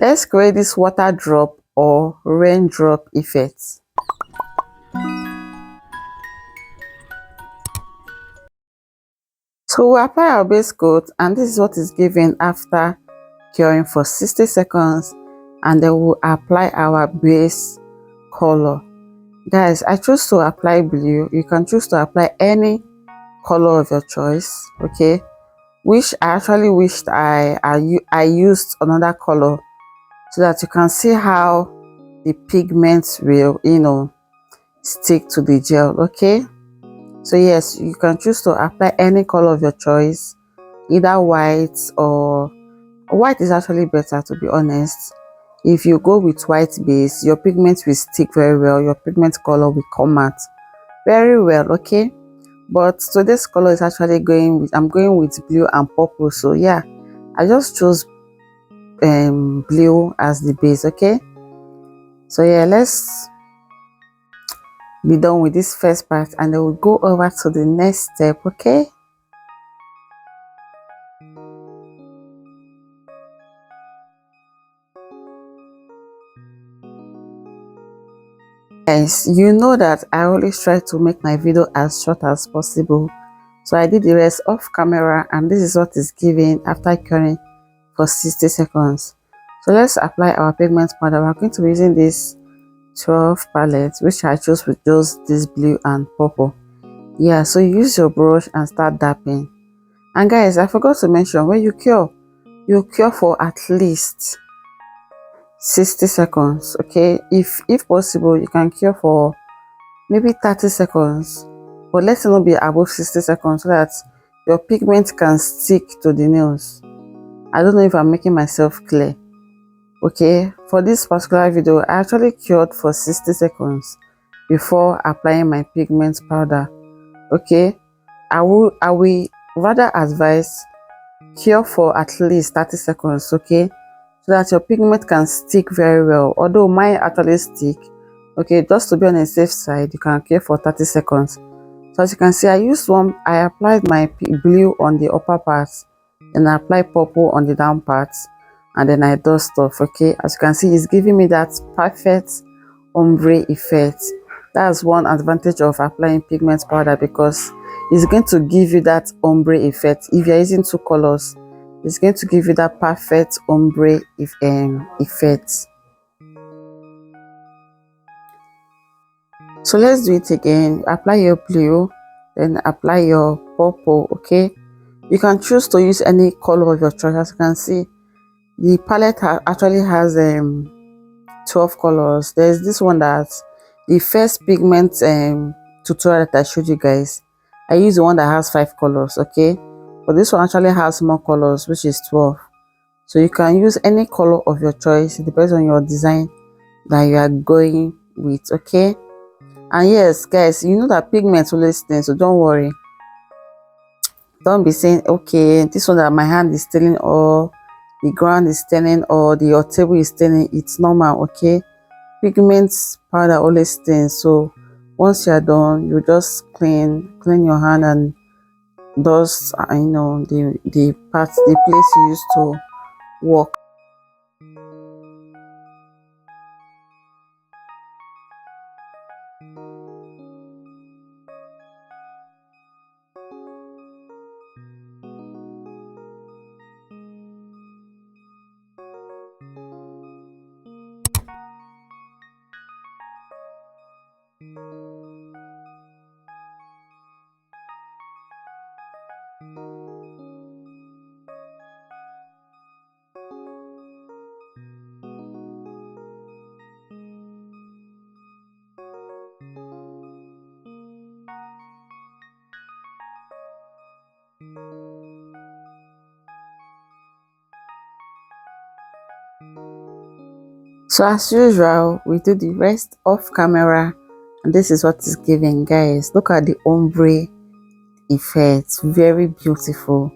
Let's create this water drop or raindrop effect. So we apply our base coat, and this is what is given after curing for 60 seconds, and then we'll apply our base color. Guys, I choose to apply blue. You can choose to apply any color of your choice, okay? Which I actually wished I used another color so that you can see how the pigments will, stick to the gel, okay? So yes, you can choose to apply any color of your choice, either white, or white is actually better, to be honest. If you go with white base, your pigment will stick very well, your pigment color will come out very well, okay? But today's color is actually I'm going with blue and purple. So yeah, I just chose blue as the base, okay? So yeah, let's be done with this first part, and then we'll go over to the next step, okay? Guys, you know that I always try to make my video as short as possible, so I did the rest off camera, and this is what is given after curing for 60 seconds. So let's apply our pigment powder. We're going to be using this 12 palette, which I chose with just this blue and purple. Yeah, so you use your brush and start dapping. And guys, I forgot to mention, when you cure for at least 60 seconds, okay? If possible, you can cure for maybe 30 seconds, but let it not be above 60 seconds so that your pigment can stick to the nails. I don't know if I'm making myself clear. Okay, for this particular video, I actually cured for 60 seconds before applying my pigment powder. Okay, I will rather advise cure for at least 30 seconds, okay, so that your pigment can stick very well. Although mine actually stick, okay, just to be on a safe side, you can cure for 30 seconds. So as you can see, I applied my blue on the upper parts, and I applied purple on the down parts, and then I dust off, okay? As you can see, it's giving me that perfect ombre effect. That's one advantage of applying pigment powder, because it's going to give you that ombre effect. If you're using two colors, it's going to give you that perfect ombre effect. So let's do it again. Apply your blue, then apply your purple, okay? You can choose to use any color of your choice. As you can see, the palette actually has 12 colors. There's this one that the first pigment tutorial that I showed you guys, I use the one that has 5 colors, okay? But this one actually has more colors, which is 12. So you can use any color of your choice. It depends on your design that you are going with, okay? And yes, guys, you know that pigment always stains, so don't worry. Don't be saying, okay, this one that my hand is staining, or the ground is staining, or your table is staining. It's normal, okay? Pigment powder always stains. So once you're done, you just clean your hand and dust, the place you used to work. So as usual, we do the rest off camera, and this is what is given, guys. Look at the ombre effect. Very beautiful,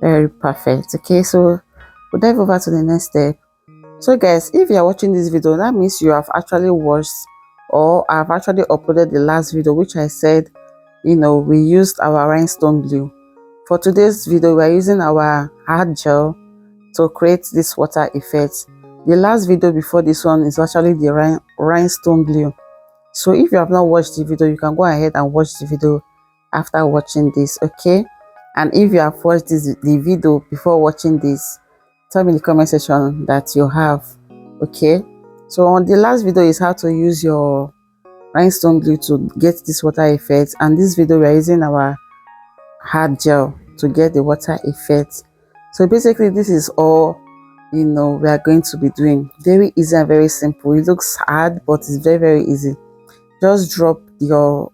very perfect. Okay, so we'll dive over to the next step. So guys, if you are watching this video, that means you have actually watched, or I've actually uploaded the last video, which I said, we used our rhinestone glue. For today's video, we are using our hard gel to create this water effect. The last video before this one is actually the rhinestone glue. So if you have not watched the video, you can go ahead and watch the video after watching this, okay? And if you have watched the video before watching this, tell me in the comment section that you have, okay? So on the last video is how to use your rhinestone glue to get this water effect, and this video we are using our hard gel to get the water effect. So basically this is all we are going to be doing. Very easy and very simple. It looks hard, but it's very easy. Just drop the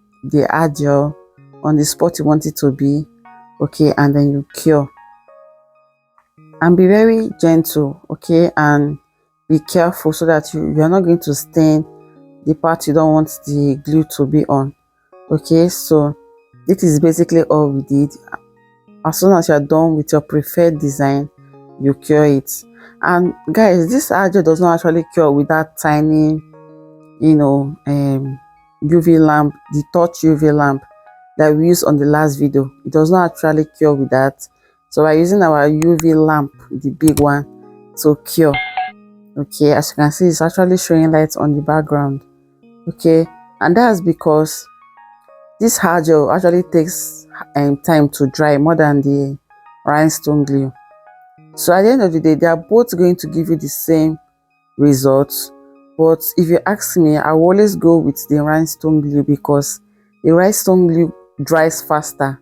hard gel on the spot you want it to be, okay, and then you cure. And be very gentle, okay, and be careful so that you're not going to stain the part you don't want the glue to be on, okay? So this is basically all we did. As soon as you're done with your preferred design, you cure it. And guys, this hard gel does not actually cure with that tiny UV lamp, the touch UV lamp that we used on the last video. It does not actually cure with that. So we're using our UV lamp, the big one, to cure. Okay, as you can see, it's actually showing light on the background. Okay, and that's because this hard gel actually takes time to dry more than the rhinestone glue. So at the end of the day, they are both going to give you the same results. But if you ask me, I will always go with the rhinestone glue because the rhinestone glue dries faster.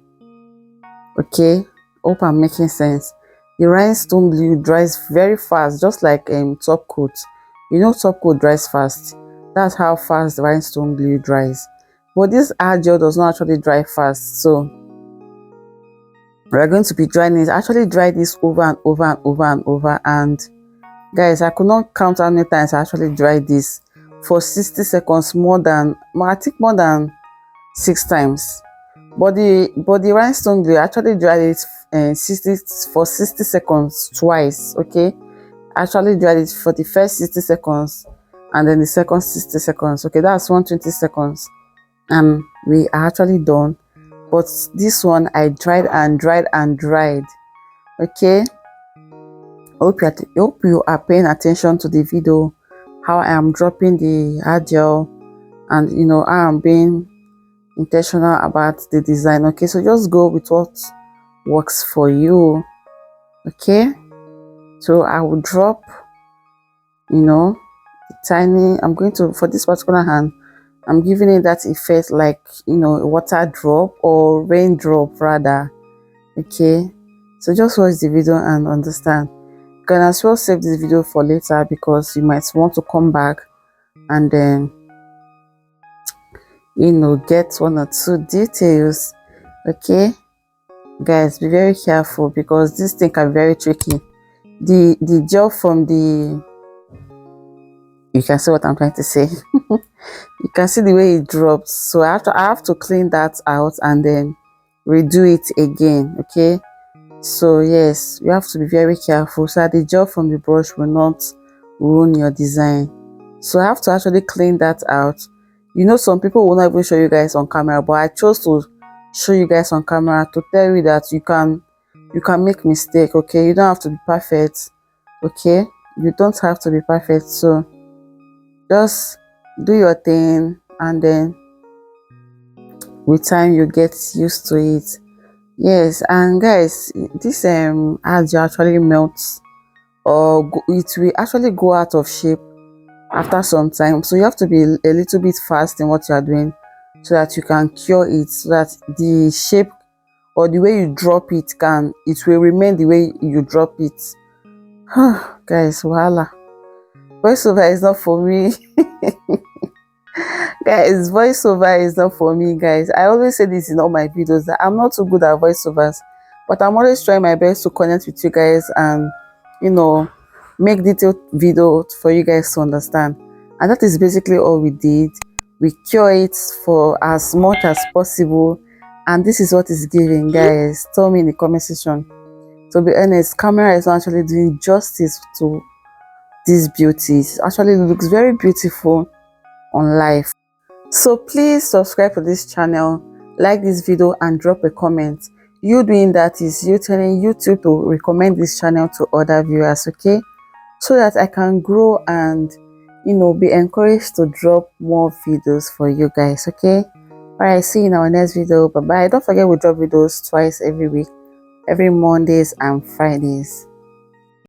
Okay, hope I'm making sense. The rhinestone glue dries very fast, just like top coat. Top coat dries fast. That's how fast the rhinestone glue dries. But this hard gel does not actually dry fast, so we're going to be drying it. Actually dry this over and over and over and over, and guys, I could not count how many times I actually dried this for 60 seconds, I think more than 6 times. But the rhinestone glue, I actually dried it for 60 seconds twice, okay? I actually dried it for the first 60 seconds and then the second 60 seconds, okay? That's 120 seconds. And we are actually done. But this one I dried and dried and dried, okay? Hope you are paying attention to the video, how I am dropping the hard gel, and I am being intentional about the design, okay? So just go with what works for you, okay? So I will drop the tiny, I'm going to, for this particular hand, I'm giving it that effect like a water drop or raindrop rather, okay? So just watch the video and understand. You can as well save this video for later because you might want to come back and then get 1 or 2 details, okay? Guys, be very careful because this thing can be very tricky. The gel from you can see what I'm trying to say. You can see the way it drops, so I have to clean that out and then redo it again, okay? So yes, you have to be very careful so that the gel from the brush will not ruin your design. So I have to actually clean that out. Some people will not even show you guys on camera, but I chose to show you guys on camera to tell you that you can make mistake, okay? You don't have to be perfect, okay? You don't have to be perfect. So just do your thing, and then with time you get used to it. Yes, and guys, this hard gel actually melts, or it will actually go out of shape after some time. So you have to be a little bit fast in what you are doing so that you can cure it, so that the shape or the way you drop it will remain the way you drop it. Guys, voila. Voiceover is not for me. Guys, voiceover is not for me, guys. I always say this in all my videos that I'm not too good at voiceovers, but I'm always trying my best to connect with you guys and make detailed video for you guys to understand. And that is basically all we did. We cure it for as much as possible, and this is what is giving. Guys, tell me in the comment section. To be honest, camera is not actually doing justice to this beauty. It actually looks very beautiful on live. So please subscribe to this channel, like this video, and drop a comment. You doing that is you telling YouTube to recommend this channel to other viewers, okay? so that I can grow and, you know, be encouraged to drop more videos for you guys. Okay, all right, see you in our next video. Bye bye. Don't forget we drop videos twice every week, every Mondays and Fridays.